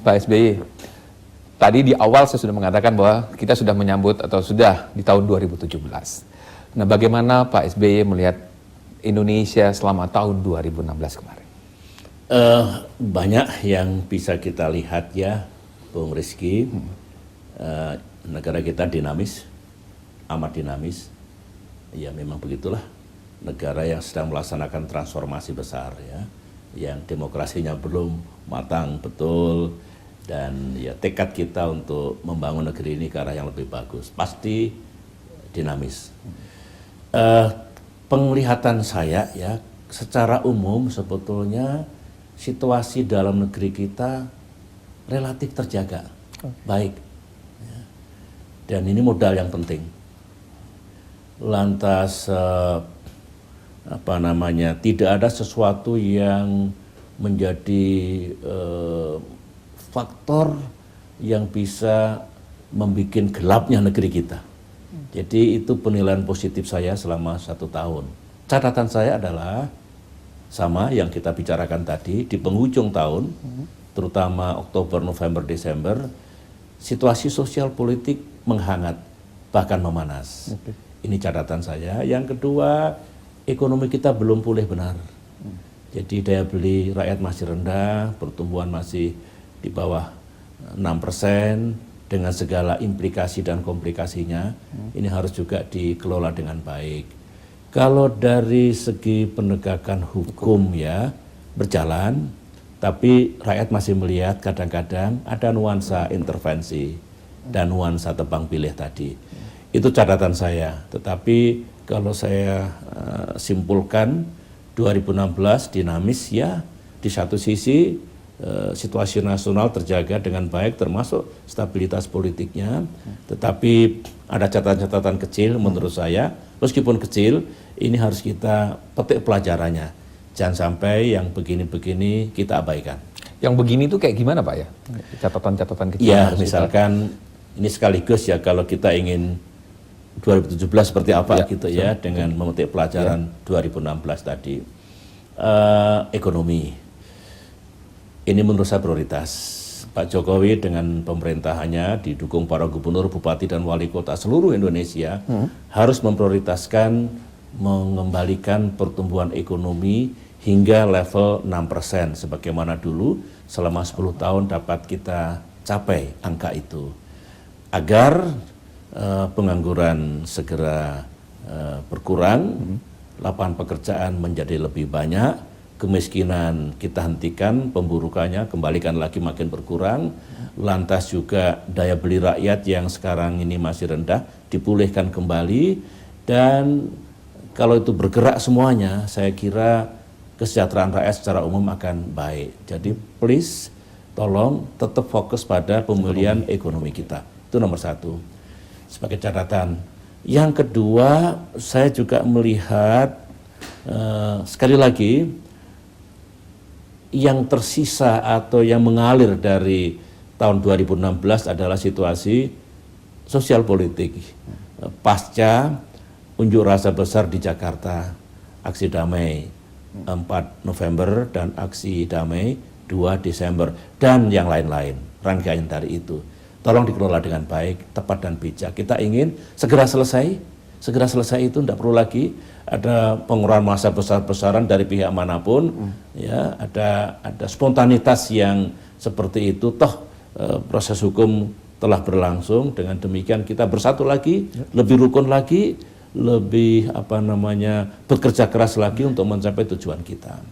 Pak SBY, tadi di awal saya sudah mengatakan bahwa kita sudah menyambut atau sudah di tahun 2017. Nah, bagaimana Pak SBY melihat Indonesia selama tahun 2016 kemarin? Banyak yang bisa kita lihat ya, Bung Rizky. Negara kita dinamis, amat dinamis. Ya memang begitulah, negara yang sedang melaksanakan transformasi besar ya, yang demokrasinya belum matang betul, dan ya tekad kita untuk membangun negeri ini ke arah yang lebih bagus pasti dinamis. Penglihatan saya ya, secara umum sebetulnya situasi dalam negeri kita relatif terjaga baik ya. Dan ini modal yang penting. Lantas tidak ada sesuatu yang menjadi faktor yang bisa membuat gelapnya negeri kita. Jadi itu penilaian positif saya selama 1 tahun. Catatan saya adalah sama yang kita bicarakan tadi, di penghujung tahun, terutama Oktober, November, Desember, situasi sosial politik menghangat, bahkan memanas. Ini catatan saya. Yang kedua, ekonomi kita belum pulih benar. Jadi daya beli rakyat masih rendah, pertumbuhan masih di bawah 6%, dengan segala implikasi dan komplikasinya. Ini harus juga dikelola dengan baik. Kalau dari segi penegakan hukum ya berjalan, tapi rakyat masih melihat kadang-kadang ada nuansa intervensi dan nuansa tebang pilih tadi. Itu catatan saya. Tetapi kalau saya simpulkan, 2016 dinamis ya, di satu sisi situasi nasional terjaga dengan baik termasuk stabilitas politiknya, tetapi ada catatan-catatan kecil menurut saya, meskipun kecil, ini harus kita petik pelajarannya. Jangan sampai yang begini-begini kita abaikan. Yang begini tuh kayak gimana Pak ya? Catatan-catatan kecil. Ya misalkan ini sekaligus ya, kalau kita ingin 2017 seperti apa ya, gitu ya, dengan memetik pelajaran 2016 tadi. Ekonomi. Ini menurut saya prioritas. Pak Jokowi dengan pemerintahannya didukung para gubernur, bupati, dan wali kota seluruh Indonesia harus memprioritaskan mengembalikan pertumbuhan ekonomi hingga level 6%, sebagaimana dulu selama 10 tahun dapat kita capai angka itu. Agar pengangguran segera berkurang, lapangan pekerjaan menjadi lebih banyak, kemiskinan kita hentikan, pemburukannya kembalikan lagi makin berkurang, lantas juga daya beli rakyat yang sekarang ini masih rendah dipulihkan kembali, dan kalau itu bergerak semuanya, saya kira kesejahteraan rakyat secara umum akan baik. Jadi please, tolong tetap fokus pada pemulihan ekonomi kita. Itu nomor 1 sebagai catatan. Yang kedua, saya juga melihat sekali lagi, yang tersisa atau yang mengalir dari tahun 2016 adalah situasi sosial politik. Pasca unjuk rasa besar di Jakarta, aksi damai 4 November dan aksi damai 2 Desember, dan yang lain-lain, rangkaian dari itu. Tolong dikelola dengan baik, tepat dan bijak. Kita ingin segera selesai. Segera selesai itu tidak perlu lagi ada pengurangan masa besar-besaran dari pihak manapun, ya ada spontanitas yang seperti itu. Toh proses hukum telah berlangsung, dengan demikian kita bersatu lagi, lebih rukun lagi, lebih bekerja keras lagi untuk mencapai tujuan kita.